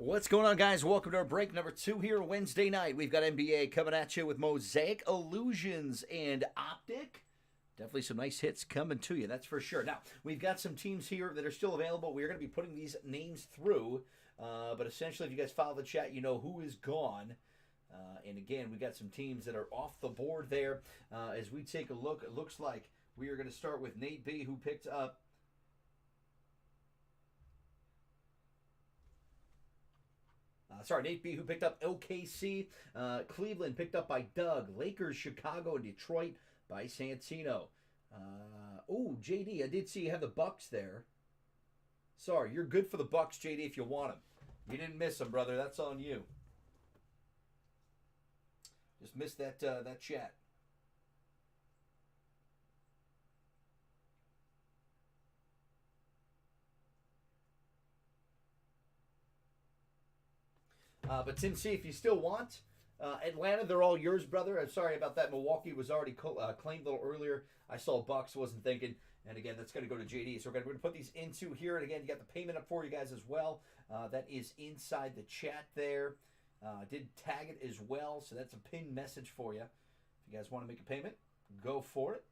What's going on, guys? Welcome to our break number 2 here Wednesday night. We've got NBA coming at you with Mosaic, Illusions, and Optic. Definitely some nice hits coming to you, that's for sure. Now, we've got some teams here that are still available. We're going to be putting these names through. But essentially, if you guys follow the chat, you know who is gone. And again, we got some teams that are off the board there. As we take a look, it looks like we are going to start with Nate B, who picked up Nate B, who picked up OKC. Cleveland picked up by Doug. Lakers, Chicago, and Detroit by Santino. JD, I did see you have the Bucks there. Sorry, you're good for the Bucks, JD, if you want them. You didn't miss them, brother. That's on you. Just missed that chat. But Tim C, if you still want Atlanta, they're all yours, brother. I'm sorry about that. Milwaukee was already claimed a little earlier. I saw Bucks, wasn't thinking. And again, that's going to go to JD. So we're going to put these into here. And again, you got the payment up for you guys as well. That is inside the chat there. Did tag it as well. So that's a pinned message for you. If you guys want to make a payment, go for it.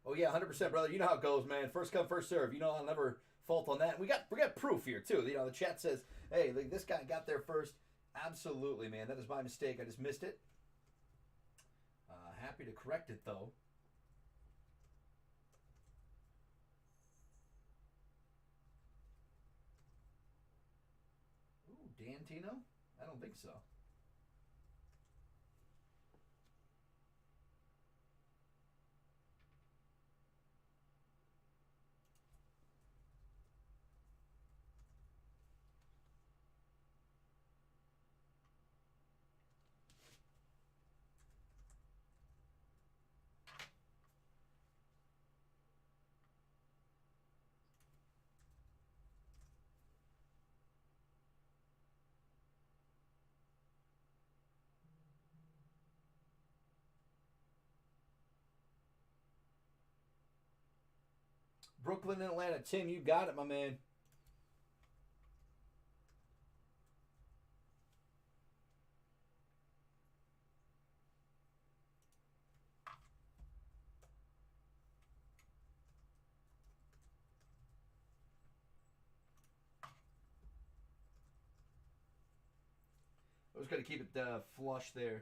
Oh yeah, 100%, brother. You know how it goes, man. First come, first serve. You know I'll never fault on that. We got proof here too. You know the chat says, "Hey, this guy got there first." Absolutely, man. That is my mistake. I just missed it. Happy to correct it though. Ooh, Dantino? I don't think so. Brooklyn and Atlanta. Tim, you got it, my man. I was going to keep it flush there.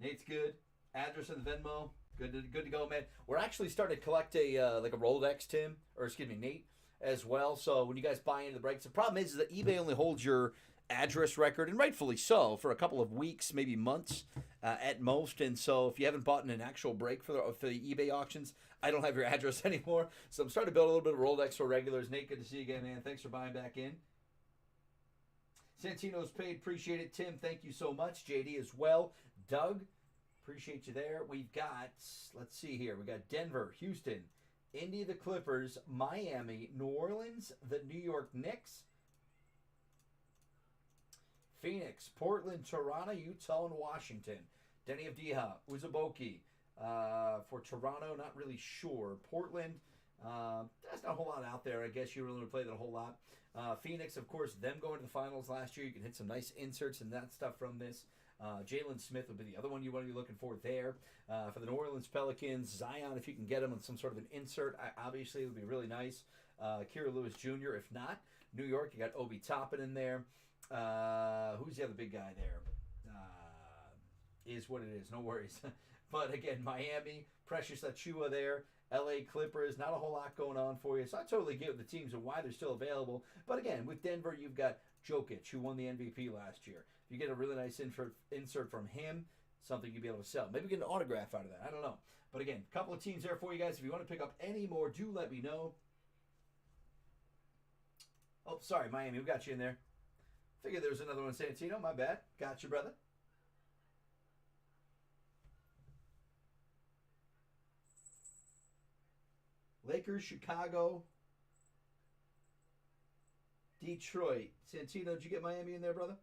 Nate's good. Address and Venmo. Good to go, man. We're actually starting to collect a like a Rolodex, Tim, or excuse me, Nate, as well. So when you guys buy into the breaks, the problem is that eBay only holds your address record, and rightfully so, for a couple of weeks, maybe months at most. And so if you haven't bought an actual break for the eBay auctions, I don't have your address anymore. So I'm starting to build a little bit of Rolodex for regulars. Nate, good to see you again, man. Thanks for buying back in. Santino's paid. Appreciate it. Tim, thank you so much. JD as well. Doug, appreciate you there. We've got, let's see here. We got Denver, Houston, Indy, the Clippers, Miami, New Orleans, the New York Knicks, Phoenix, Portland, Toronto, Utah, and Washington. Denny Avdiha, Uzuboki for Toronto, not really sure. Portland, there's not a whole lot out there. I guess you really want to play that a whole lot. Phoenix, of course, them going to the finals last year. You can hit some nice inserts and that stuff from this. Jalen Smith would be the other one you want to be looking for there. For the New Orleans Pelicans, Zion, if you can get him on some sort of an insert, obviously it would be really nice. Kira Lewis Jr., if not. New York, you got Obi Toppin in there. Who's the other big guy there? Is what it is, no worries. But again, Miami, Precious Achua there. LA Clippers, not a whole lot going on for you. So I totally get the teams and why they're still available. But again, with Denver, you've got Jokic, who won the MVP last year. If you get a really nice insert from him, something you'd be able to sell. Maybe get an autograph out of that. I don't know. But again, a couple of teams there for you guys. If you want to pick up any more, do let me know. Oh, sorry, Miami. We got you in there. Figured there was another one, Santino. My bad. Got you, brother. Lakers, Chicago. Detroit. Santino, did you get Miami in there, brother?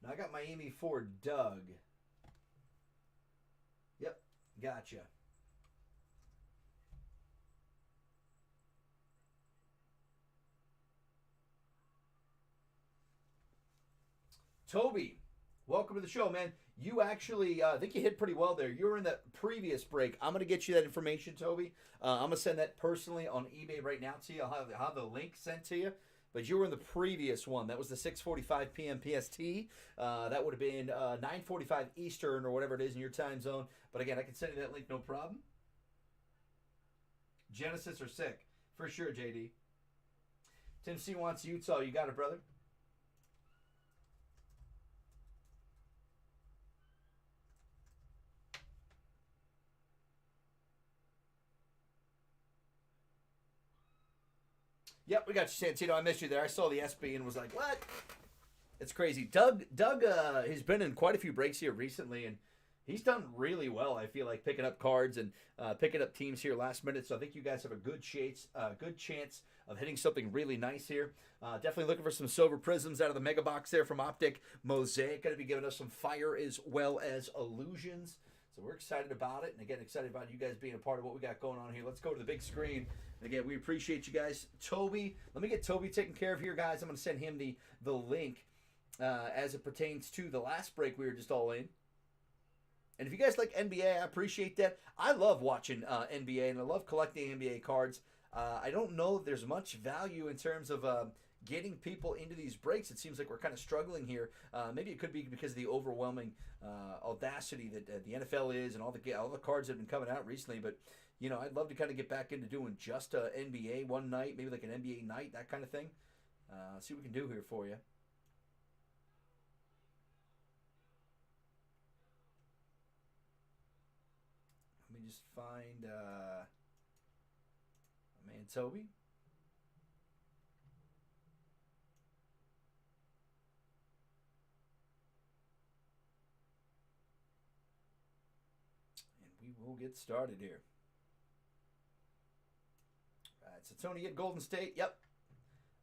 No, I got Miami for Doug. Yep, gotcha. Toby, welcome to the show, man. You actually, I think you hit pretty well there. You were in the previous break. I'm going to get you that information, Toby. I'm going to send that personally on eBay right now to you. I'll have the link sent to you. But you were in the previous one. That was the 6:45 p.m. PST. That would have been 9:45 Eastern or whatever it is in your time zone. But again, I can send you that link, no problem. Genesis or sick. For sure, JD. Tim C wants Utah. You got it, brother. Yep, we got you, Santino. I missed you there. I saw the SB and was like, what? It's crazy. Doug has been in quite a few breaks here recently, and he's done really well, I feel like, picking up cards and picking up teams here last minute. So I think you guys have a good chance of hitting something really nice here. Definitely looking for some silver prisms out of the mega box there from Optic. Mosaic going to be giving us some fire as well as illusions. So we're excited about it. And again, excited about you guys being a part of what we got going on here. Let's go to the big screen. And again, we appreciate you guys. Toby, let me get Toby taken care of here, guys. I'm going to send him the link as it pertains to the last break we were just all in. And if you guys like NBA, I appreciate that. I love watching NBA, and I love collecting NBA cards. I don't know if there's much value in terms of getting people into these breaks. It seems like we're kind of struggling here. Maybe it could be because of the overwhelming audacity that the NFL is and all the cards that have been coming out recently. But, you know, I'd love to kind of get back into doing just NBA one night, maybe like an NBA night, that kind of thing. See what we can do here for you. Let me just find my man Toby. And we will get started here. All right, so Tony, you had Golden State. Yep.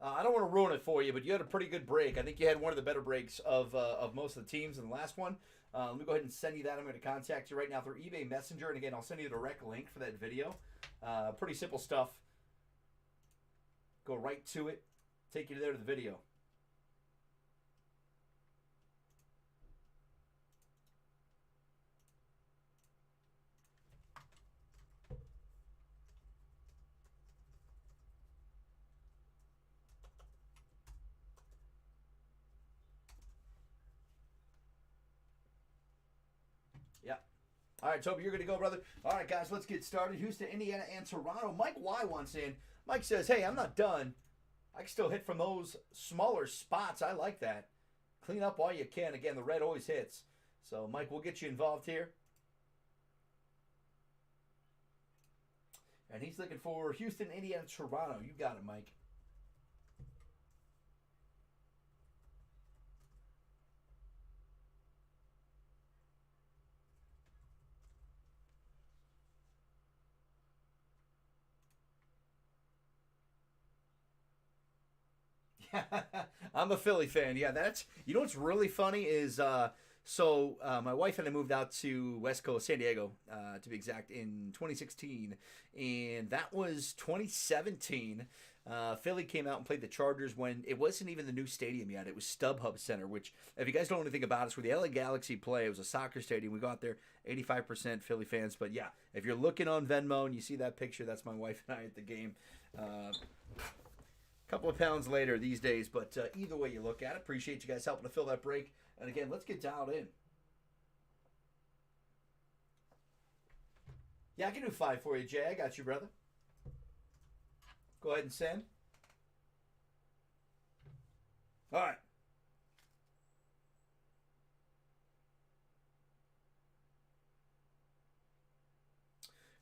I don't want to ruin it for you, but you had a pretty good break. I think you had one of the better breaks of most of the teams in the last one. Let me go ahead and send you that. I'm going to contact you right now through eBay Messenger. And again, I'll send you a direct link for that video. Pretty simple stuff. Go right to it. Take you there to the video. Yeah. All right, Toby, you're going to go, brother. All right, guys, let's get started. Houston, Indiana, and Toronto. Mike Y wants in. Mike says, hey, I'm not done. I can still hit from those smaller spots. I like that. Clean up while you can. Again, the red always hits. So, Mike, we'll get you involved here. And he's looking for Houston, Indiana, Toronto. You got it, Mike. I'm a Philly fan. Yeah, that's, you know what's really funny is my wife and I moved out to West Coast, San Diego, to be exact, in 2016, and that was 2017. Philly came out and played the Chargers when it wasn't even the new stadium yet. It was StubHub Center, which, if you guys don't know anything about it, it's where the LA Galaxy play. It was a soccer stadium. We got there, 85% Philly fans. But yeah, if you're looking on Venmo and you see that picture, that's my wife and I at the game. Couple of pounds later these days, but either way you look at it, appreciate you guys helping to fill that break. And again, let's get dialed in. Yeah, I can do 5 for you, Jay. I got you, brother. Go ahead and send. All right.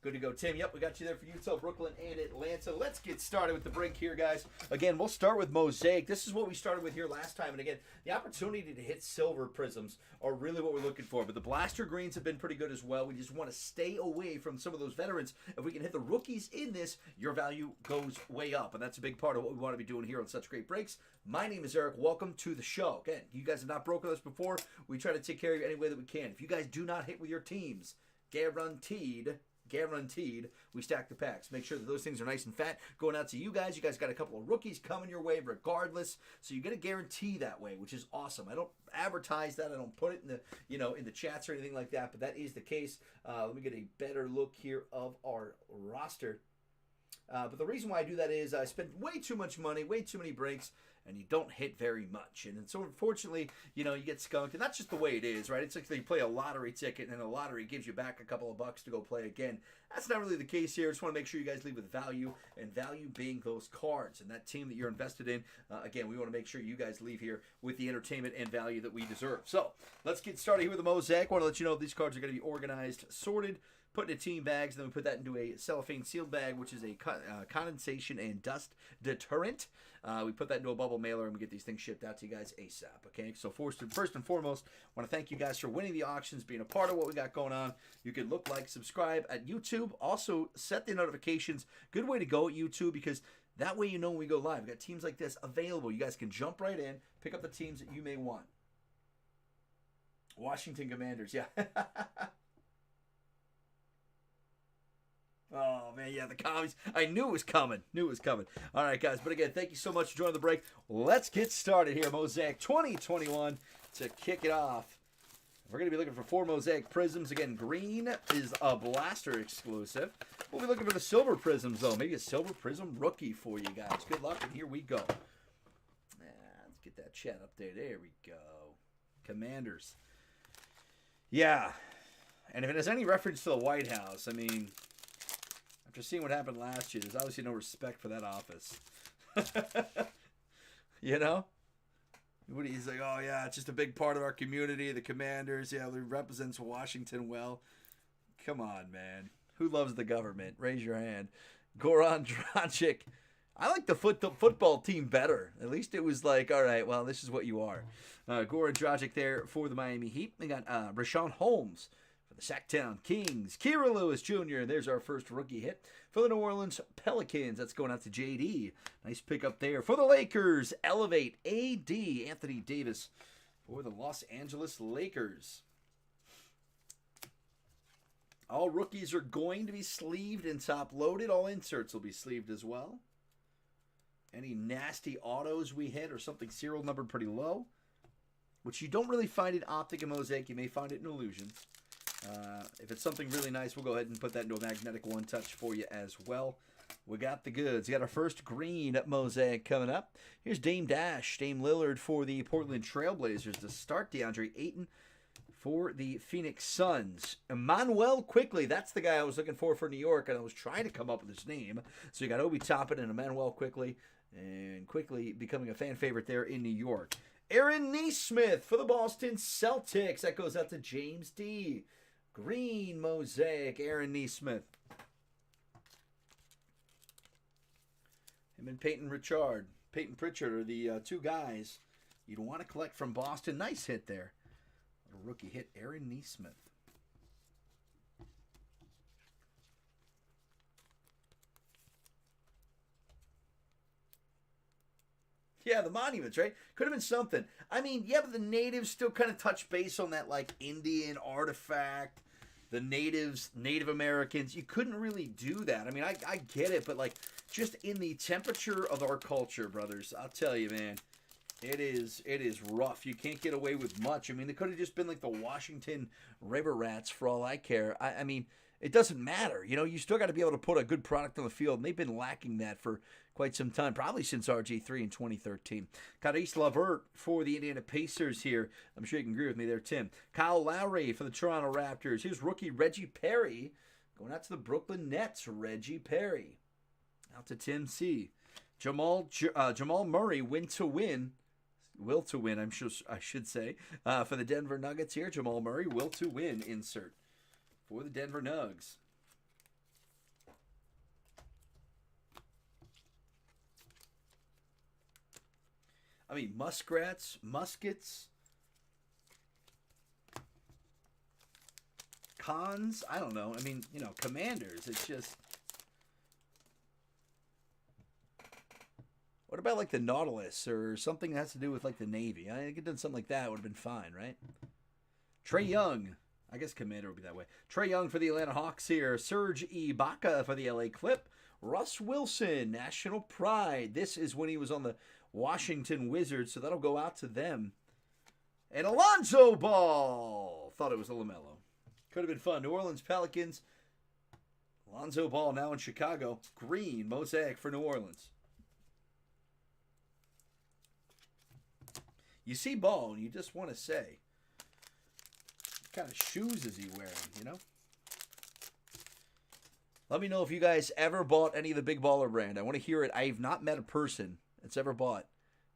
Good to go, Tim. Yep, we got you there for Utah, Brooklyn, and Atlanta. Let's get started with the break here, guys. Again, we'll start with Mosaic. This is what we started with here last time. And again, the opportunity to hit silver prisms are really what we're looking for. But the blaster greens have been pretty good as well. We just want to stay away from some of those veterans. If we can hit the rookies in this, your value goes way up. And that's a big part of what we want to be doing here on such great breaks. My name is Eric. Welcome to the show. Again, you guys have not broken us before. We try to take care of you any way that we can. If you guys do not hit with your teams, guaranteed, we stack the packs. Make sure that those things are nice and fat going out to you guys. You guys got a couple of rookies coming your way regardless, so you get a guarantee that way, which is awesome. I don't advertise that. I don't put it in the in the chats or anything like that, but that is the case. Let me get a better look here of our roster. But the reason why I do that is I spend way too much money, way too many breaks, and you don't hit very much. And so, unfortunately, you get skunked. And that's just the way it is, right? It's like you play a lottery ticket, and then the lottery gives you back a couple of bucks to go play again. That's not really the case here. I just want to make sure you guys leave with value, and value being those cards and that team that you're invested in. Again, we want to make sure you guys leave here with the entertainment and value that we deserve. So, let's get started here with the Mosaic. I want to let you know these cards are going to be organized, sorted, put in team bags, then we put that into a cellophane sealed bag, which is a condensation and dust deterrent. We put that into a bubble mailer, and we get these things shipped out to you guys ASAP, okay? So first and foremost, I want to thank you guys for winning the auctions, being a part of what we got going on. You can look, like, subscribe at YouTube. Also, set the notifications. Good way to go at YouTube, because that way you know when we go live. We've got teams like this available. You guys can jump right in, pick up the teams that you may want. Washington Commanders, yeah. Oh, man, yeah, the commies. I knew it was coming. All right, guys. But again, thank you so much for joining the break. Let's get started here. Mosaic 2021 to kick it off. We're going to be looking for 4 Mosaic prisms. Again, green is a blaster exclusive. We'll be looking for the silver prisms, though. Maybe a silver prism rookie for you guys. Good luck, and here we go. Let's get that chat up there. There we go. Commanders. Yeah. And if it has any reference to the White House, I mean, after seeing what happened last year, there's obviously no respect for that office. You know? He's like, oh, yeah, it's just a big part of our community, the Commanders. Yeah, it represents Washington well. Come on, man. Who loves the government? Raise your hand. Goran Dragic. I like the football team better. At least it was like, all right, well, this is what you are. Goran Dragic there for the Miami Heat. We got Rashawn Holmes for the Sacktown Kings. Kira Lewis Jr., there's our first rookie hit. For the New Orleans Pelicans, that's going out to JD. Nice pickup there. For the Lakers, Elevate AD Anthony Davis for the Los Angeles Lakers. All rookies are going to be sleeved and top-loaded. All inserts will be sleeved as well. Any nasty autos we hit or something serial numbered pretty low, which you don't really find in Optic and Mosaic. You may find it in Illusions. If it's something really nice, we'll go ahead and put that into a magnetic one-touch for you as well. We got the goods. We got our first green Mosaic coming up. Here's Dame Lillard for the Portland Trailblazers to start. DeAndre Ayton for the Phoenix Suns. Emmanuel Quickley, that's the guy I was looking for New York, and I was trying to come up with his name. So you got Obi Toppin and Emmanuel Quickley, and Quickley becoming a fan favorite there in New York. Aaron Nesmith for the Boston Celtics. That goes out to James D. Green Mosaic, Aaron Nesmith. Him and Peyton Pritchard are the two guys you'd want to collect from Boston. Nice hit there. A rookie hit, Aaron Nesmith. Yeah, the monuments, right? Could have been something. I mean, yeah, but the natives still kind of touch base on that, like, Indian artifact. The natives, Native Americans, you couldn't really do that. I mean, I get it, but, like, just in the temperature of our culture, brothers, I'll tell you, man, it is rough. You can't get away with much. I mean, they could have just been like the Washington River Rats for all I care. I mean, it doesn't matter. You know, you still got to be able to put a good product on the field, and they've been lacking that for quite some time, probably since RG3 in 2013. Caris LeVert for the Indiana Pacers here. I'm sure you can agree with me there, Tim. Kyle Lowry for the Toronto Raptors. Here's rookie Reggie Perry going out to the Brooklyn Nets. Reggie Perry. Out to Tim C. Jamal Murray, will to win, I should say, for the Denver Nuggets here. Jamal Murray, will to win insert for the Denver Nugs. I mean, muskrats, muskets, cons. I don't know. I mean, you know, commanders. It's just. What about like the Nautilus or something that has to do with like the Navy? I think it did something like that would have been fine, right? Trae Young. I guess commander would be that way. Trae Young for the Atlanta Hawks here. Serge Ibaka for the LA Clip. Russ Wilson, National Pride. This is when he was on the Washington Wizards, so that'll go out to them. And Alonzo Ball. Thought it was a LaMelo. Could have been fun. New Orleans Pelicans. Alonzo Ball now in Chicago. Green, Mosaic for New Orleans. You see Ball, and you just want to say, what kind of shoes is he wearing, you know? Let me know if you guys ever bought any of the Big Baller brand. I want to hear it. I've not met a person that's ever bought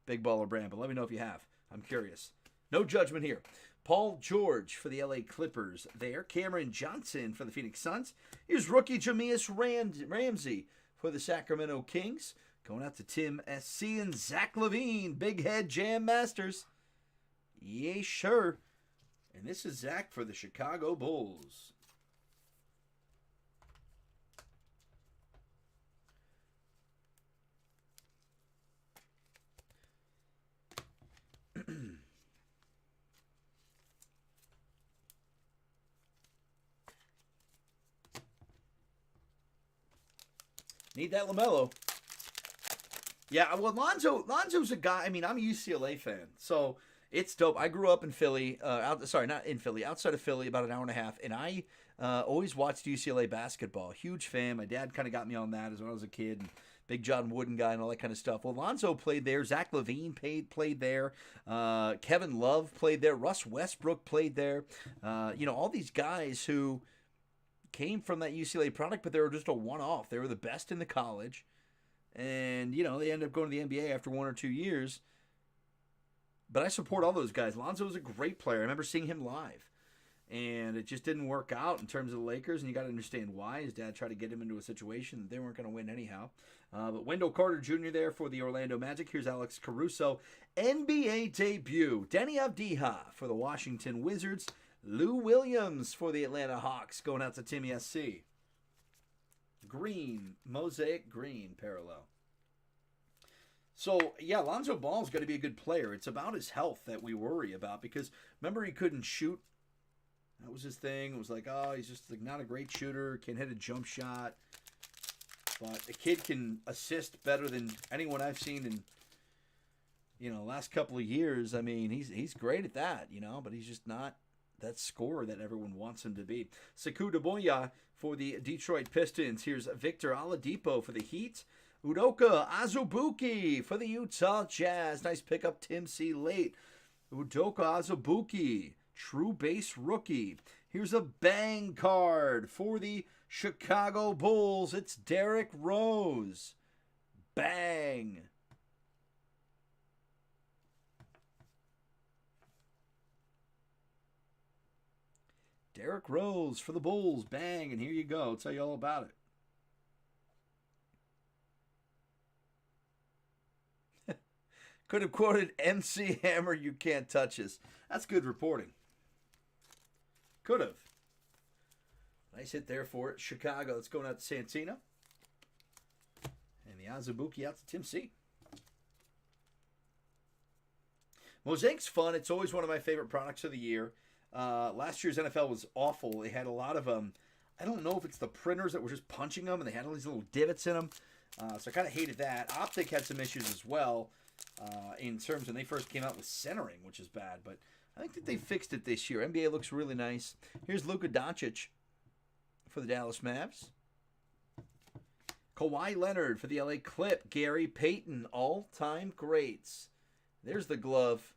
Big Baller brand, but let me know if you have. I'm curious. No judgment here. Paul George for the LA Clippers there. Cameron Johnson for the Phoenix Suns. Here's rookie Jameis Ramsey for the Sacramento Kings. Going out to Tim SC and Zach LaVine. Big Head Jam Masters. Yay, sure. And this is Zach for the Chicago Bulls. Need that LaMelo. Yeah, well, Lonzo's a guy. I mean, I'm a UCLA fan, so it's dope. I grew up in Philly. Not in Philly, outside of Philly, about an hour and a half, and I always watched UCLA basketball. Huge fan. My dad kind of got me on that as when I was a kid. And Big John Wooden guy and all that kind of stuff. Well, Lonzo played there. Zach LaVine played there. Kevin Love played there. Russ Westbrook played there. All these guys who came from that UCLA product, but they were just a one-off. They were the best in the college. And, they ended up going to the NBA after 1 or 2 years. But I support all those guys. Lonzo was a great player. I remember seeing him live. And it just didn't work out in terms of the Lakers. And you got to understand why. His dad tried to get him into a situation that they weren't going to win anyhow. But Wendell Carter Jr. there for the Orlando Magic. Here's Alex Caruso. NBA debut. Denny Avdija for the Washington Wizards. Lou Williams for the Atlanta Hawks. Going out to Timmy SC. Green. Mosaic green parallel. So, yeah, Lonzo Ball's going to be a good player. It's about his health that we worry about because, remember, he couldn't shoot. That was his thing. It was like, he's just not a great shooter, can't hit a jump shot. But the kid can assist better than anyone I've seen in, the last couple of years. I mean, he's great at that, but he's just not that scorer that everyone wants him to be. Sekou Doumbouya for the Detroit Pistons. Here's Victor Oladipo for the Heat. Udoka Azubuike for the Utah Jazz. Nice pickup, Tim C. late. Udoka Azubuike, true base rookie. Here's a bang card for the Chicago Bulls. It's Derrick Rose. Bang. Derrick Rose for the Bulls. Bang. And here you go. I'll tell you all about it. Could have quoted MC Hammer, you can't touch us. That's good reporting. Could have. Nice hit there for it. Chicago. Let's go out to Santina. And the Azubuike out to Tim C. Mosaic's fun. It's always one of my favorite products of the year. Last year's NFL was awful. They had a lot of I don't know if it's the printers that were just punching them, and they had all these little divots in them. So I kind of hated that. Optic had some issues as well. In terms when they first came out with centering, which is bad, but I think that they fixed it this year. NBA looks really nice. Here's Luka Doncic for the Dallas Mavs. Kawhi Leonard for the LA Clip. Gary Payton, all-time greats. There's the glove.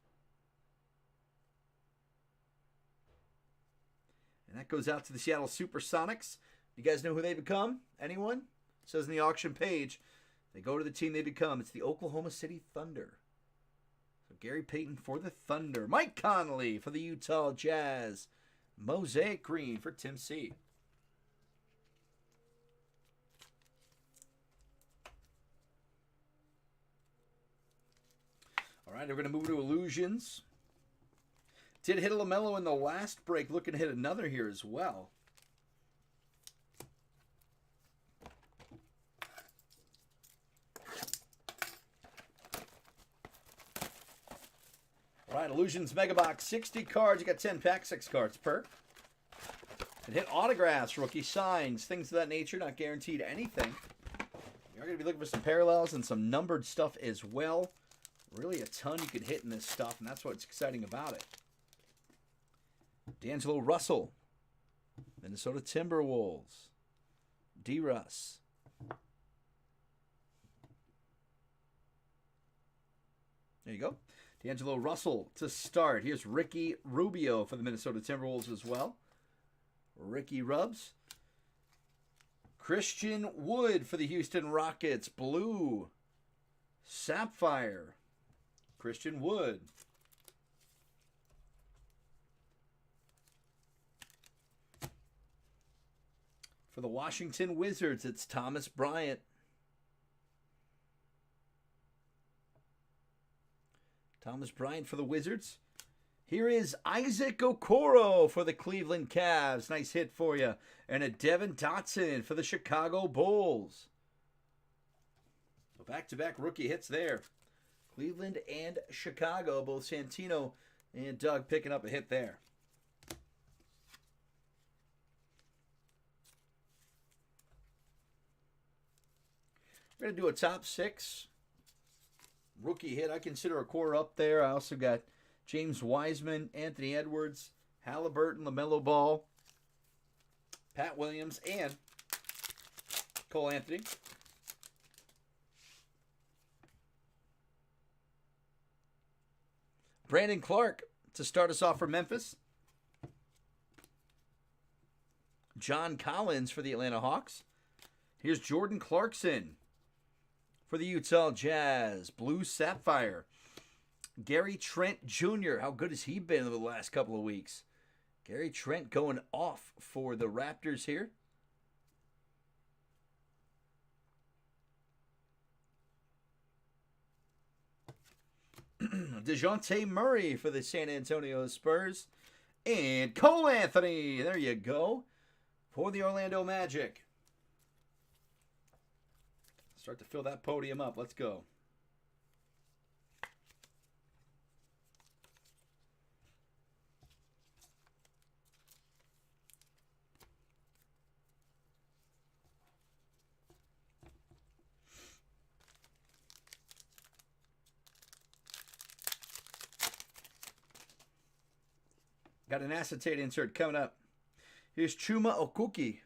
And that goes out to the Seattle Supersonics. You guys know who they become? Anyone? It says in the auction page. They go to the team they become. It's the Oklahoma City Thunder. So Gary Payton for the Thunder. Mike Conley for the Utah Jazz. Mosaic green for Tim C. All right, we're going to move to Illusions. Did hit a LaMelo in the last break. Looking to hit another here as well. All right, Illusions Mega Box, 60 cards. You got 10 packs, 6 cards per. And hit autographs, rookie signs, things of that nature. Not guaranteed anything. You're going to be looking for some parallels and some numbered stuff as well. Really a ton you can hit in this stuff, and that's what's exciting about it. D'Angelo Russell, Minnesota Timberwolves. D-Russ. There you go. D'Angelo Russell to start. Here's Ricky Rubio for the Minnesota Timberwolves as well. Ricky Rubs. Christian Wood for the Houston Rockets. Blue. Sapphire. Christian Wood. For the Washington Wizards, it's Thomas Bryant. Thomas Bryant for the Wizards. Here is Isaac Okoro for the Cleveland Cavs. Nice hit for you. And a Devin Dotson for the Chicago Bulls. So back-to-back rookie hits there. Cleveland and Chicago, both Santino and Doug picking up a hit there. We're going to do a top 6 rookie hit. I consider a core up there. I also got James Wiseman, Anthony Edwards, Halliburton, LaMelo Ball, Pat Williams, and Cole Anthony. Brandon Clark to start us off for Memphis. John Collins for the Atlanta Hawks. Here's Jordan Clarkson for the Utah Jazz. Blue Sapphire. Gary Trent Jr. How good has he been over the last couple of weeks? Gary Trent going off for the Raptors here. DeJounte Murray for the San Antonio Spurs. And Cole Anthony, there you go, for the Orlando Magic. Start to fill that podium up. Let's go. Got an acetate insert coming up. Here's Chuma Okuki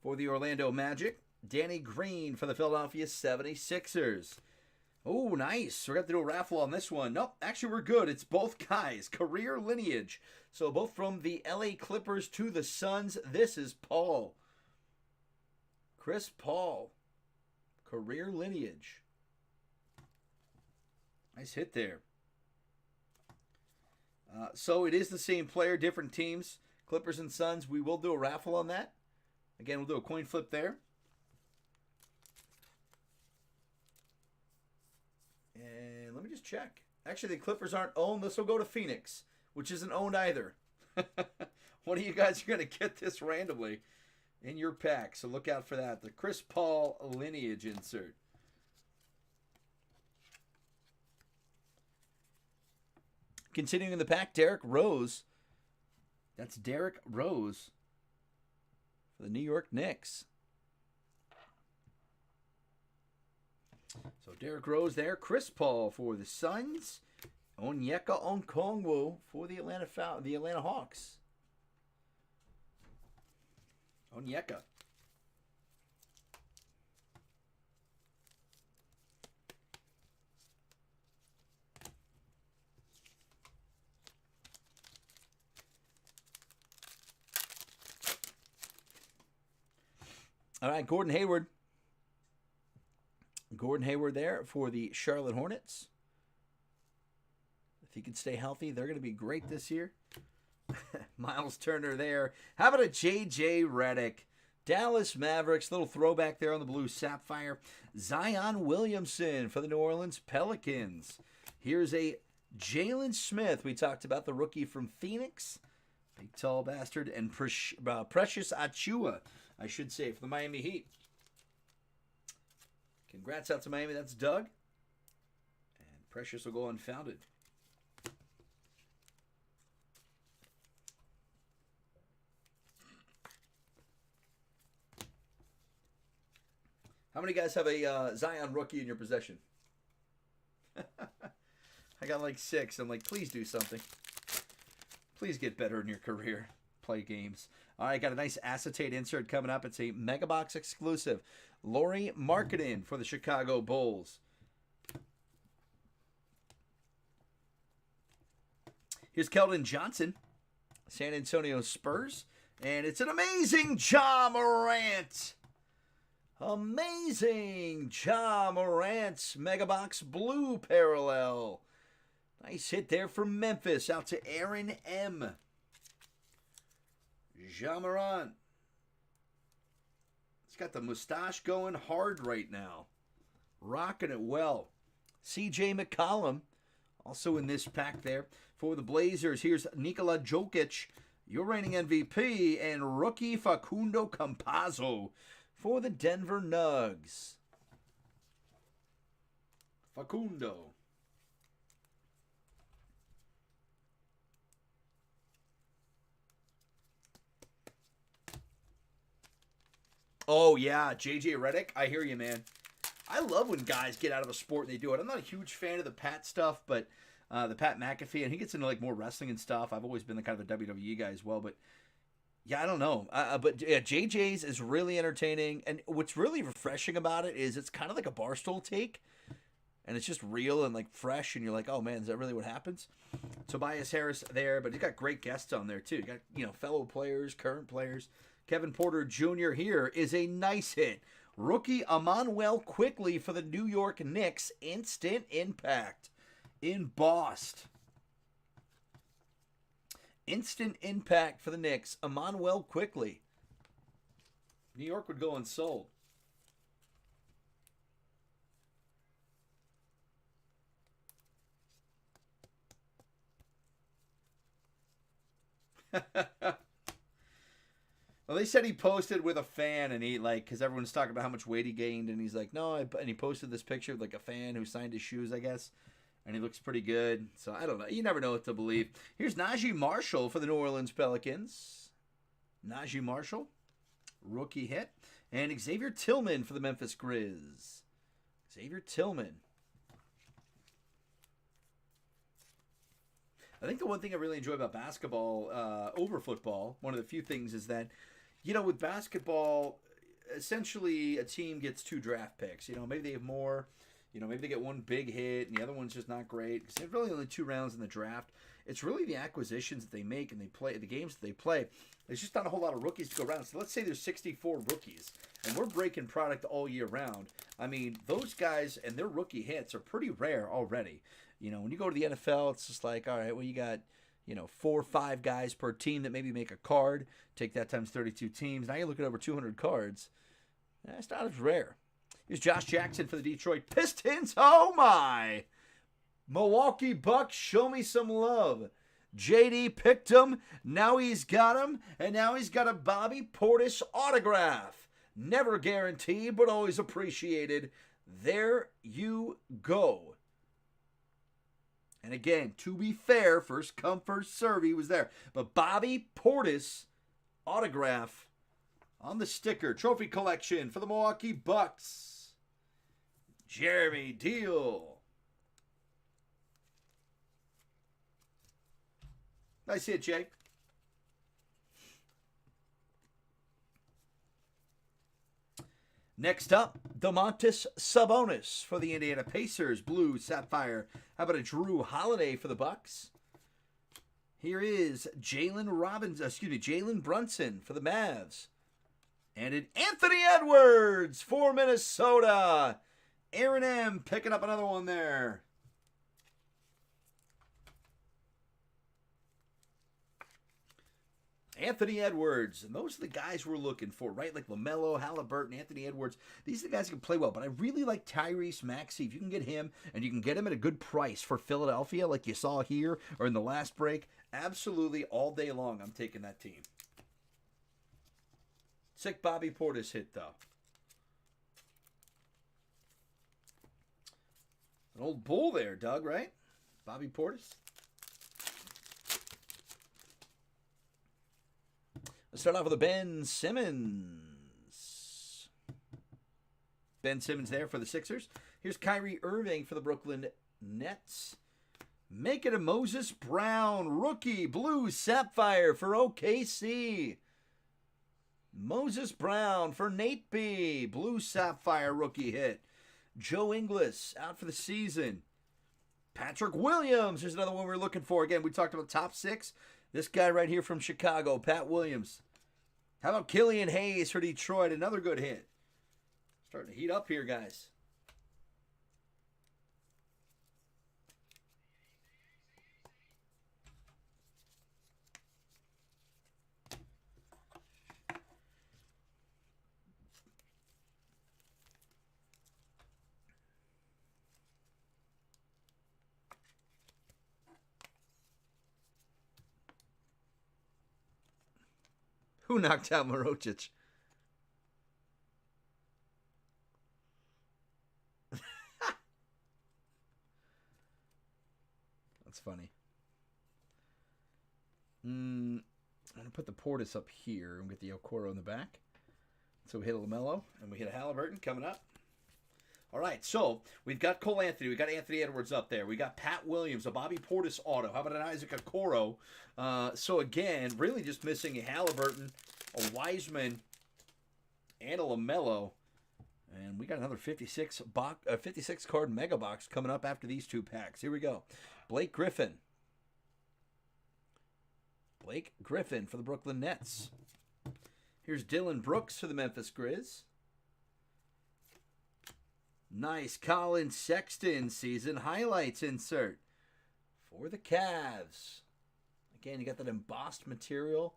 for the Orlando Magic. Danny Green for the Philadelphia 76ers. Oh, nice. We're going to do a raffle on this one. Nope, actually we're good. It's both guys. Career lineage. So both from the LA Clippers to the Suns. This is Paul. Chris Paul. Career lineage. Nice hit there. So it is the same player, different teams. Clippers and Suns. We will do a raffle on that. Again, we'll do a coin flip there. And let me just check. Actually, the Clippers aren't owned. This will go to Phoenix, which isn't owned either. One of you guys are going to get this randomly in your pack, so look out for that. The Chris Paul lineage insert. Continuing in the pack, Derrick Rose. That's Derrick Rose for the New York Knicks. So Derrick Rose there. Chris Paul for the Suns. Onyeka Okongwu for the Atlanta Hawks. Onyeka. All right, Gordon Hayward. Gordon Hayward there for the Charlotte Hornets. If he can stay healthy, they're going to be great this year. Miles Turner there. How about a J.J. Redick Dallas Mavericks, little throwback there on the blue sapphire. Zion Williamson for the New Orleans Pelicans. Here's a Jalen Smith. We talked about the rookie from Phoenix. Big tall bastard. And Precious Achiuwa, I should say, for the Miami Heat. Congrats out to Miami. That's Doug. And Precious will go unfounded. How many guys have a Zion rookie in your possession? I got like 6. I'm like, please do something. Please get better in your career. Play games. All right, got a nice acetate insert coming up. It's a Megabox exclusive. Lauri Markkanen for the Chicago Bulls. Here's Keldon Johnson, San Antonio Spurs. And it's an amazing Ja Morant. Amazing Ja Morant's Megabox blue parallel. Nice hit there from Memphis. Out to Aaron M. Ja Morant. He's got the mustache going hard right now. Rocking it well. CJ McCollum. Also in this pack there. For the Blazers, here's Nikola Jokic. Your reigning MVP. And rookie Facundo Campazzo for the Denver Nuggets. Facundo. Oh, yeah, JJ Redick. I hear you, man. I love when guys get out of a sport and they do it. I'm not a huge fan of the Pat stuff, but the Pat McAfee, and he gets into like more wrestling and stuff. I've always been the kind of a WWE guy as well, but yeah, I don't know. But yeah, JJ's is really entertaining, and what's really refreshing about it is it's kind of like a Barstool take, and it's just real and like fresh, and you're like, oh man, is that really what happens? Tobias Harris there, but he's got great guests on there too. You got, fellow players, current players. Kevin Porter Jr. here is a nice hit. Rookie Emmanuel Quickley for the New York Knicks. Instant impact in Boston. Instant impact for the Knicks. Emmanuel Quickley. New York would go unsold. Well, they said he posted with a fan, and he because everyone's talking about how much weight he gained, and he's like, no, and he posted this picture of like a fan who signed his shoes, I guess, and he looks pretty good. So I don't know. You never know what to believe. Here's Naji Marshall for the New Orleans Pelicans. Naji Marshall, rookie hit, and Xavier Tillman for the Memphis Grizz. Xavier Tillman. I think the one thing I really enjoy about basketball over football, one of the few things, is that, with basketball, essentially a team gets 2 draft picks. Maybe they have more. Maybe they get one big hit and the other one's just not great. Because there's really only 2 rounds in the draft. It's really the acquisitions that they make and they play, the games that they play. There's just not a whole lot of rookies to go around. So let's say there's 64 rookies and we're breaking product all year round. I mean, those guys and their rookie hits are pretty rare already. When you go to the NFL, it's just like, all right, well, you got, 4 or 5 guys per team that maybe make a card. Take that times 32 teams. Now you're looking at over 200 cards. That's not as rare. Here's Josh Jackson for the Detroit Pistons. Oh, my. Milwaukee Bucks, show me some love. JD picked him. Now he's got him. And now he's got a Bobby Portis autograph. Never guaranteed, but always appreciated. There you go. And again, to be fair, first come, first serve, he was there. But Bobby Portis autograph on the sticker. Trophy collection for the Milwaukee Bucks. Jeremy Deal. Nice hit, Jay. Next up, Domantas Sabonis for the Indiana Pacers. Blue Sapphire. How about a Drew Holiday for the Bucks? Here is Jalen Brunson for the Mavs. And an Anthony Edwards for Minnesota. Aaron M. picking up another one there. Anthony Edwards. And those are the guys we're looking for, right? Like LaMelo, Halliburton, Anthony Edwards. These are the guys who can play well. But I really like Tyrese Maxey. If you can get him, and you can get him at a good price for Philadelphia, like you saw here or in the last break, absolutely all day long I'm taking that team. Sick Bobby Portis hit, though. An old bull there, Doug, right? Bobby Portis. Let's start off with a Ben Simmons. Ben Simmons there for the Sixers. Here's Kyrie Irving for the Brooklyn Nets. Make it a Moses Brown rookie blue sapphire for OKC. Moses Brown for Nate B. Blue sapphire rookie hit. Joe Ingles out for the season. Patrick Williams. Here's another one we're looking for. Again, we talked about top 6. This guy right here from Chicago, Pat Williams. How about Killian Hayes for Detroit? Another good hit. Starting to heat up here, guys. Who knocked out Marocic? That's funny. I'm going to put the Portis up here and get the Okoro in the back. So we hit a LaMelo and we hit a Halliburton coming up. All right, so we've got Cole Anthony. We got Anthony Edwards up there. We got Pat Williams, a Bobby Portis auto. How about an Isaac Okoro? So again, really just missing a Halliburton, a Wiseman, and a LaMelo. And we got another 56 card mega box coming up after these 2 packs. Here we go. Blake Griffin. Blake Griffin for the Brooklyn Nets. Here's Dylan Brooks for the Memphis Grizz. Nice Colin Sexton season highlights insert for the Cavs. Again, you got that embossed material.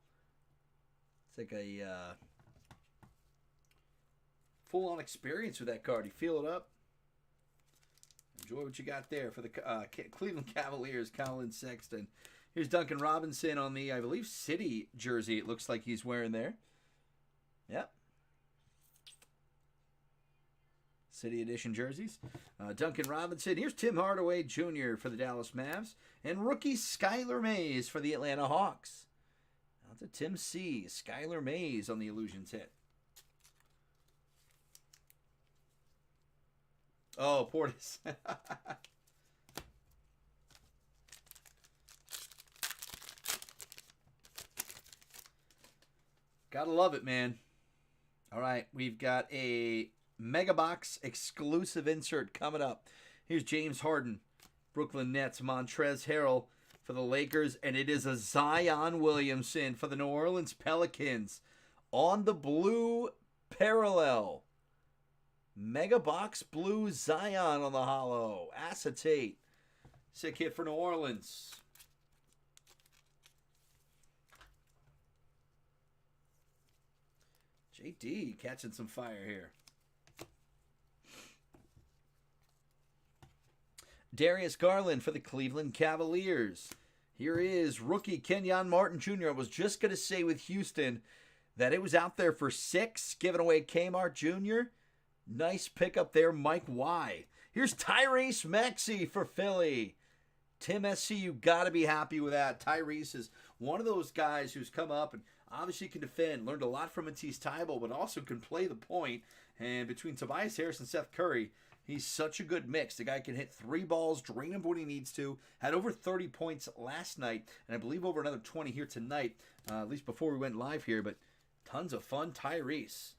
It's like a full-on experience with that card. You feel it up. Enjoy what you got there for the Cleveland Cavaliers, Colin Sexton. Here's Duncan Robinson on the, I believe, City jersey it looks like he's wearing there. Yep. City Edition jerseys. Duncan Robinson. Here's Tim Hardaway Jr. for the Dallas Mavs. And rookie Skylar Mays for the Atlanta Hawks. Out to Tim C. Skylar Mays on the Illusions hit. Oh, Portis. Gotta love it, man. All right, we've got a Mega Box exclusive insert coming up. Here's James Harden, Brooklyn Nets, Montrezl Harrell for the Lakers, and it is a Zion Williamson for the New Orleans Pelicans on the blue parallel. Mega Box blue Zion on the hollow. Acetate. Sick hit for New Orleans. JD catching some fire here. Darius Garland for the Cleveland Cavaliers. Here is rookie Kenyon Martin Jr. I was just going to say with Houston that it was out there for 6, giving away Kmart Jr. Nice pickup there, Mike Y. Here's Tyrese Maxey for Philly. Tim SC, you got to be happy with that. Tyrese is one of those guys who's come up and obviously can defend, learned a lot from Matisse Thybulle, but also can play the point. And between Tobias Harris and Seth Curry, he's such a good mix. The guy can hit 3 balls, drain him when he needs to. Had over 30 points last night, and I believe over another 20 here tonight, at least before we went live here. But tons of fun. Tyrese.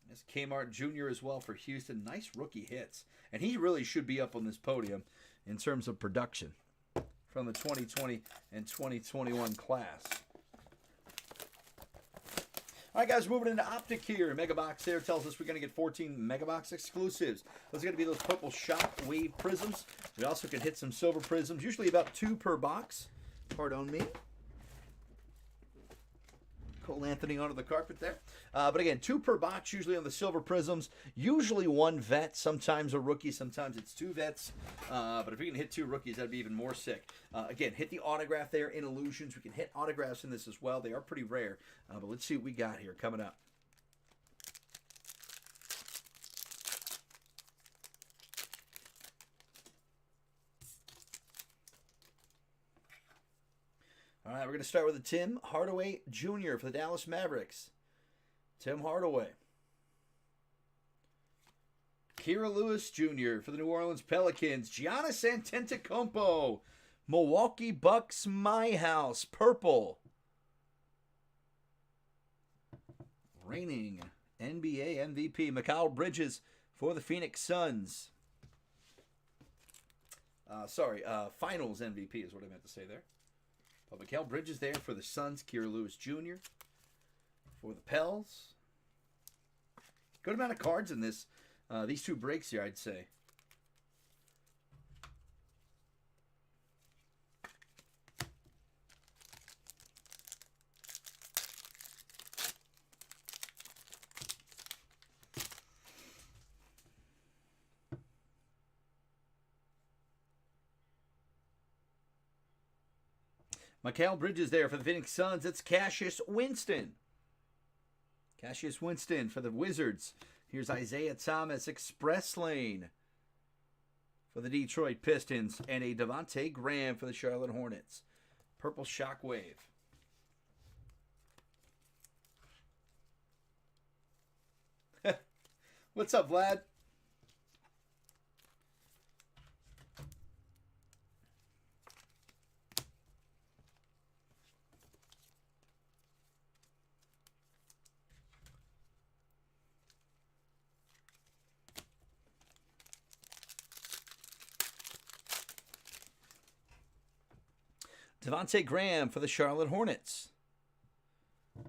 That's Kmart Jr. as well for Houston. Nice rookie hits. And he really should be up on this podium in terms of production from the 2020 and 2021 class. All right, guys, moving into Optic here. Mega Box there tells us we're going to get 14 Mega Box exclusives. Those are going to be those purple Shock Wave prisms. We also can hit some silver prisms, usually about 2 per box. Pardon me. Cole Anthony onto the carpet there. But again, 2 per box, usually on the silver prisms. Usually 1 vet, sometimes a rookie, sometimes it's 2 vets. But if we can hit 2 rookies, that'd be even more sick. Again, hit the autograph there in Illusions. We can hit autographs in this as well. They are pretty rare. But let's see what we got here coming up. All right, we're going to start with a Tim Hardaway Jr. for the Dallas Mavericks. Tim Hardaway. Kira Lewis Jr. for the New Orleans Pelicans. Giannis Antetokounmpo. Milwaukee Bucks My House. Purple. Reigning NBA MVP. Mikal Bridges for the Phoenix Suns. Finals MVP is what I meant to say there. But Mikal Bridges there for the Suns. Kira Lewis Jr. for the Pels. Good amount of cards in this. These 2 breaks here, I'd say. Mikal Bridges there for the Phoenix Suns. It's Cassius Winston. Cassius Winston for the Wizards. Here's Isaiah Thomas, Express Lane for the Detroit Pistons. And a Devontae Graham for the Charlotte Hornets. Purple Shockwave. What's up, Vlad? Devontae Graham for the Charlotte Hornets.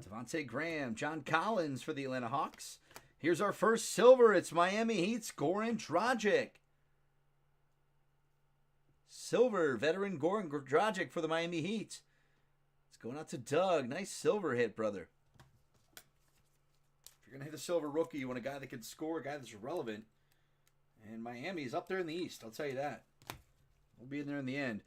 Devontae Graham. John Collins for the Atlanta Hawks. Here's our first silver. It's Miami Heat's Goran Dragic. Silver, veteran Goran Dragic for the Miami Heat. It's going out to Doug. Nice silver hit, brother. If you're going to hit a silver rookie, you want a guy that can score, a guy that's relevant. And Miami is up there in the East, I'll tell you that. We'll be in there in the end.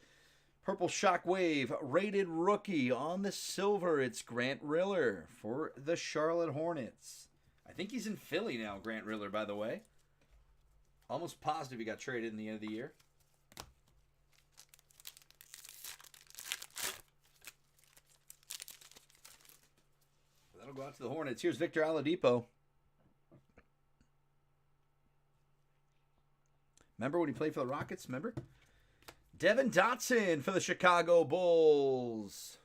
Purple Shockwave, rated rookie on the silver. It's Grant Riller for the Charlotte Hornets. I think he's in Philly now, Grant Riller, by the way. Almost positive he got traded in the end of the year. That'll go out to the Hornets. Here's Victor Oladipo. Remember when he played for the Rockets? Remember? Devin Dotson for the Chicago Bulls.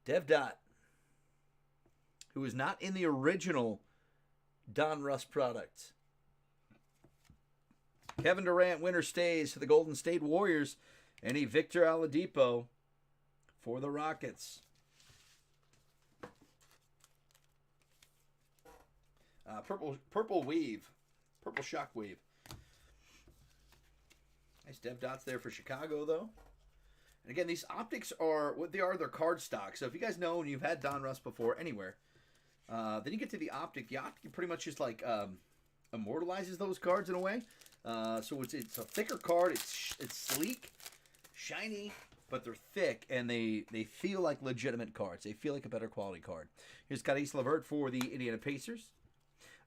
Dev Dot, who was not in the original Don Russ product. Kevin Durant, winner stays for the Golden State Warriors. And a Victor Oladipo for the Rockets. Purple Weave. Purple Shockwave. Nice Dev Dots there for Chicago, though. And again, these optics are what they are. They're card stock. So if you guys know and you've had Don Russ before anywhere, then you get to the optic. The optic pretty much just like immortalizes those cards in a way. So it's a thicker card. It's sleek, shiny, but they're thick, and they feel like legitimate cards. They feel like a better quality card. Here's Caris LeVert for the Indiana Pacers.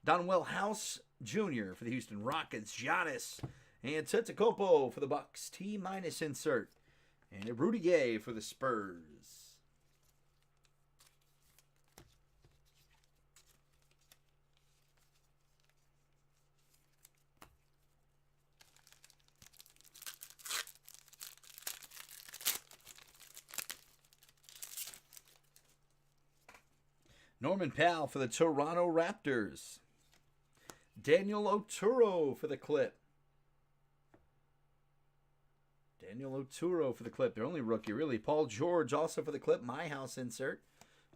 Donwell House Jr. for the Houston Rockets. Giannis Antetokounmpo for the Bucks. T- insert. And a Rudy Gay for the Spurs. Norman Powell for the Toronto Raptors. Daniel Oturu for the Clip. Daniel Oturu for the Clip. Their only rookie, really. Paul George also for the Clip. My House insert.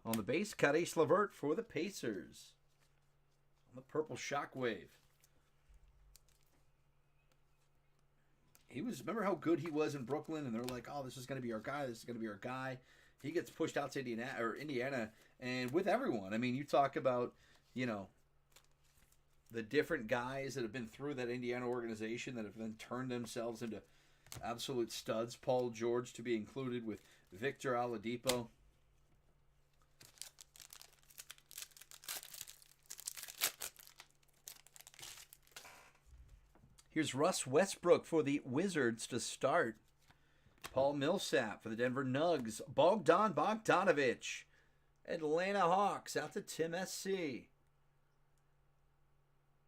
On the base, Caris LeVert for the Pacers. On the Purple Shockwave. Remember how good he was in Brooklyn? And they're like, oh, this is going to be our guy. This is going to be our guy. he gets pushed out to Indiana, and with everyone. I mean, you talk about, the different guys that have been through that Indiana organization that have then turned themselves into absolute studs. Paul George to be included with Victor Oladipo. Here's Russ Westbrook for the Wizards to start. Paul Millsap for the Denver Nuggets. Bogdan Bogdanovic. Atlanta Hawks out to Tim SC.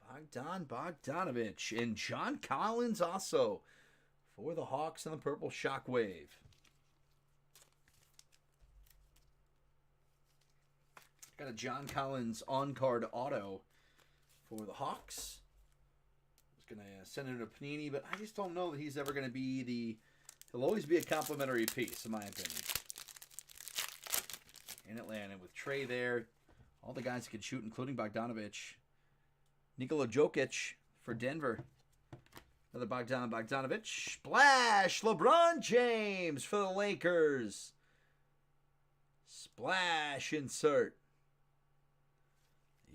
Bogdan Bogdanovic. And John Collins also for the Hawks and the Purple Shockwave. Got a John Collins on-card auto for the Hawks. Going to send it to Panini, but I just don't know that he's ever going to be he'll always be a complimentary piece, in my opinion. In Atlanta, with Trey there, all the guys can shoot, including Bogdanovic. Nikola Jokic for Denver. Another Bogdanovic. Splash! LeBron James for the Lakers. Splash insert.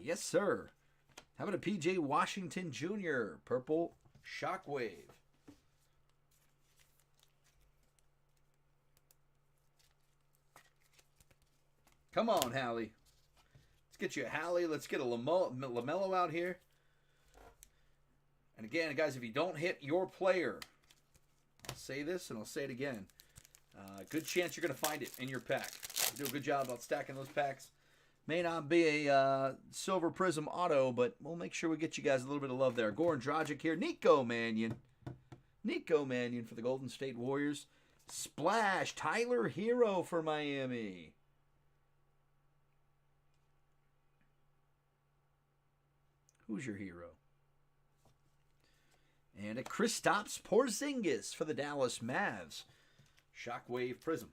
Yes, sir. How about a P.J. Washington Jr., Purple Shockwave. Come on, Hallie. Let's get you a Hallie. Let's get a LaMelo out here. And again, guys, if you don't hit your player, I'll say this and I'll say it again. Good chance you're going to find it in your pack. You do a good job about stacking those packs. May not be a Silver Prism auto, but we'll make sure we get you guys a little bit of love there. Goran Dragic here. Nico Mannion for the Golden State Warriors. Splash. Tyler Hero for Miami. Who's your hero? And a Kristaps Porzingis for the Dallas Mavs. Shockwave Prism.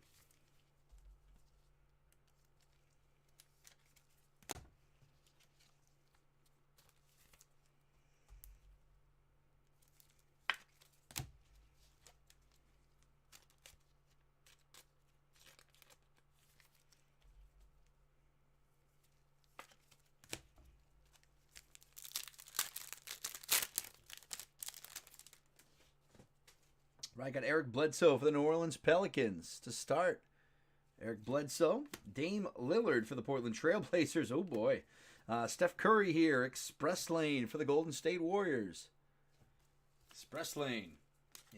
Right, got Eric Bledsoe for the New Orleans Pelicans to start. Eric Bledsoe. Dame Lillard for the Portland Trailblazers. Oh, boy. Steph Curry here. Express Lane for the Golden State Warriors. Express Lane.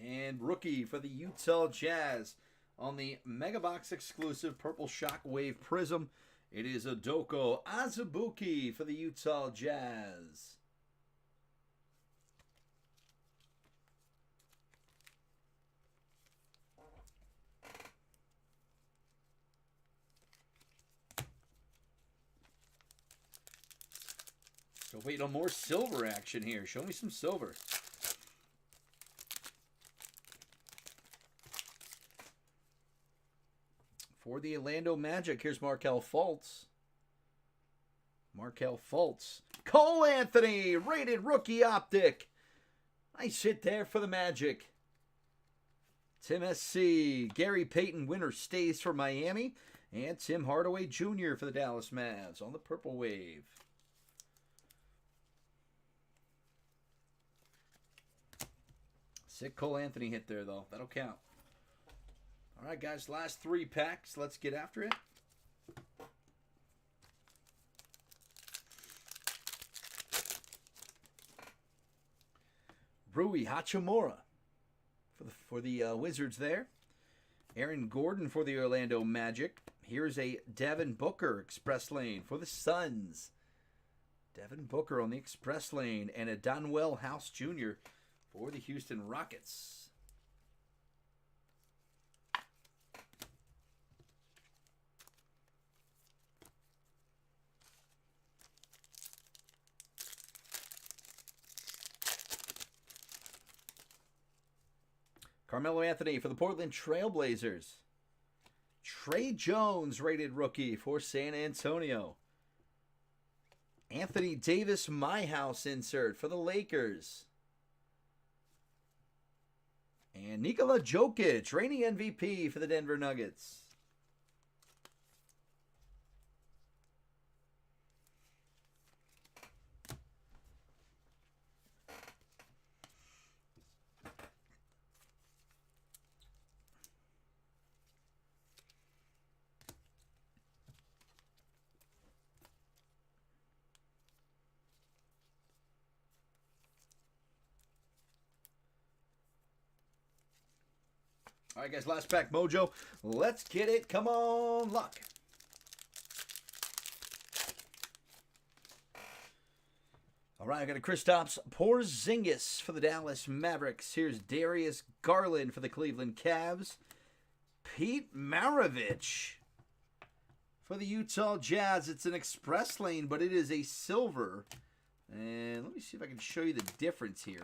And rookie for the Utah Jazz on the Megabox exclusive Purple Shockwave Prism. It is Adoko Azubuike for the Utah Jazz. So wait on more silver action here. Show me some silver. For the Orlando Magic, here's Markelle Fultz. Markelle Fultz. Cole Anthony, rated rookie Optic. Nice hit there for the Magic. Tim SC. Gary Payton winner stays for Miami. And Tim Hardaway Jr. for the Dallas Mavs on the Purple Wave. Sick Cole Anthony hit there, though. That'll count. All right, guys, last 3 packs. Let's get after it. Rui Hachimura for the Wizards there. Aaron Gordon for the Orlando Magic. Here's a Devin Booker Express Lane for the Suns. Devin Booker on the Express Lane. And a Donwell House Jr. for the Houston Rockets. Carmelo Anthony for the Portland Trailblazers. Trey Jones, rated rookie for San Antonio. Anthony Davis, My House insert for the Lakers. And Nikola Jokic, reigning MVP for the Denver Nuggets. All right, guys, last pack mojo. Let's get it. Come on, luck. All right, I got a Kristaps Porzingis for the Dallas Mavericks. Here's Darius Garland for the Cleveland Cavs. Pete Maravich for the Utah Jazz. It's an express lane, but it is a silver. And let me see if I can show you the difference here.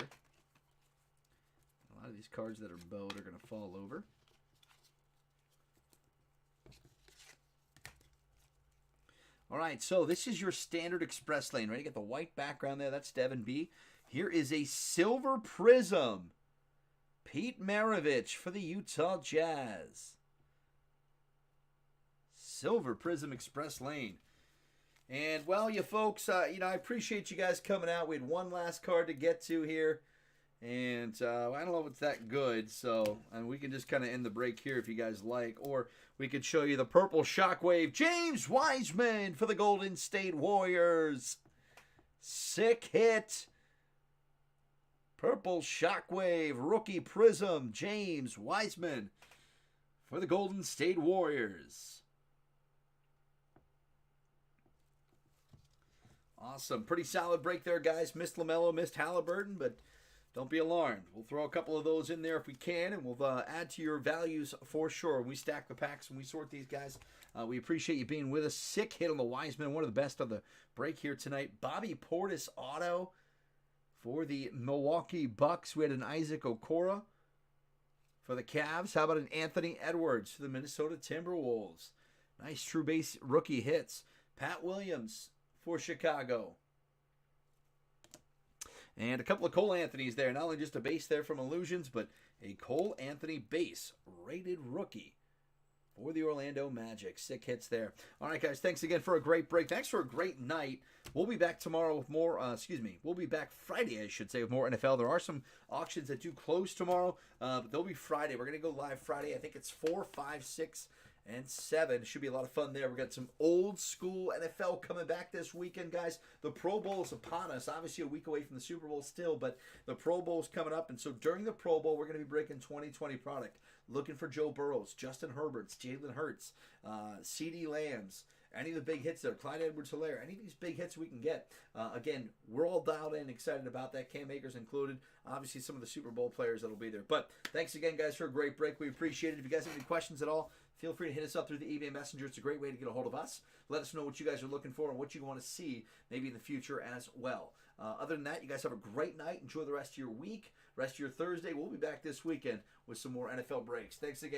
A lot of these cards that are bowed are going to fall over. All right, so this is your standard express lane, right? You got the white background there. That's Devin B. Here is a silver prism. Pete Maravich for the Utah Jazz. Silver prism express lane. And, well, you folks, I appreciate you guys coming out. We had one last card to get to here. And I don't know if it's that good, so we can just kind of end the break here if you guys like. Or we could show you the purple shockwave. James Wiseman for the Golden State Warriors. Sick hit. Purple shockwave, rookie prism, James Wiseman for the Golden State Warriors. Awesome. Pretty solid break there, guys. Missed LaMelo, missed Halliburton, but don't be alarmed. We'll throw a couple of those in there if we can, and we'll add to your values for sure. We stack the packs and we sort these guys. We appreciate you being with us. Sick hit on the Wiseman, one of the best of the break here tonight. Bobby Portis auto for the Milwaukee Bucks. We had an Isaac Okoro for the Cavs. How about an Anthony Edwards for the Minnesota Timberwolves? Nice true base rookie hits. Pat Williams for Chicago. And a couple of Cole Anthonys there. Not only just a base there from Illusions, but a Cole Anthony base rated rookie for the Orlando Magic. Sick hits there. All right, guys. Thanks again for a great break. Thanks for a great night. We'll be back tomorrow with more, we'll be back Friday, I should say, with more NFL. There are some auctions that do close tomorrow, but they'll be Friday. We're going to go live Friday. I think it's 4, 5, 6, and 7. Should be a lot of fun there. We've got some old school NFL coming back this weekend, guys. The Pro Bowl is upon us. Obviously a week away from the Super Bowl still, but the Pro Bowl is coming up. And so during the Pro Bowl, we're going to be breaking 2020 product. Looking for Joe Burrows, Justin Herberts, Jalen Hurts, CeeDee Lambs, any of the big hits there, Clyde Edwards-Helaire, any of these big hits we can get. Again, we're all dialed in, excited about that. Cam Akers included. Obviously, some of the Super Bowl players that'll be there. But thanks again, guys, for a great break. We appreciate it. If you guys have any questions at all, feel free to hit us up through the eBay Messenger. It's a great way to get a hold of us. Let us know what you guys are looking for and what you want to see maybe in the future as well. Other than that, you guys have a great night. Enjoy the rest of your week, rest of your Thursday. We'll be back this weekend with some more NFL breaks. Thanks again.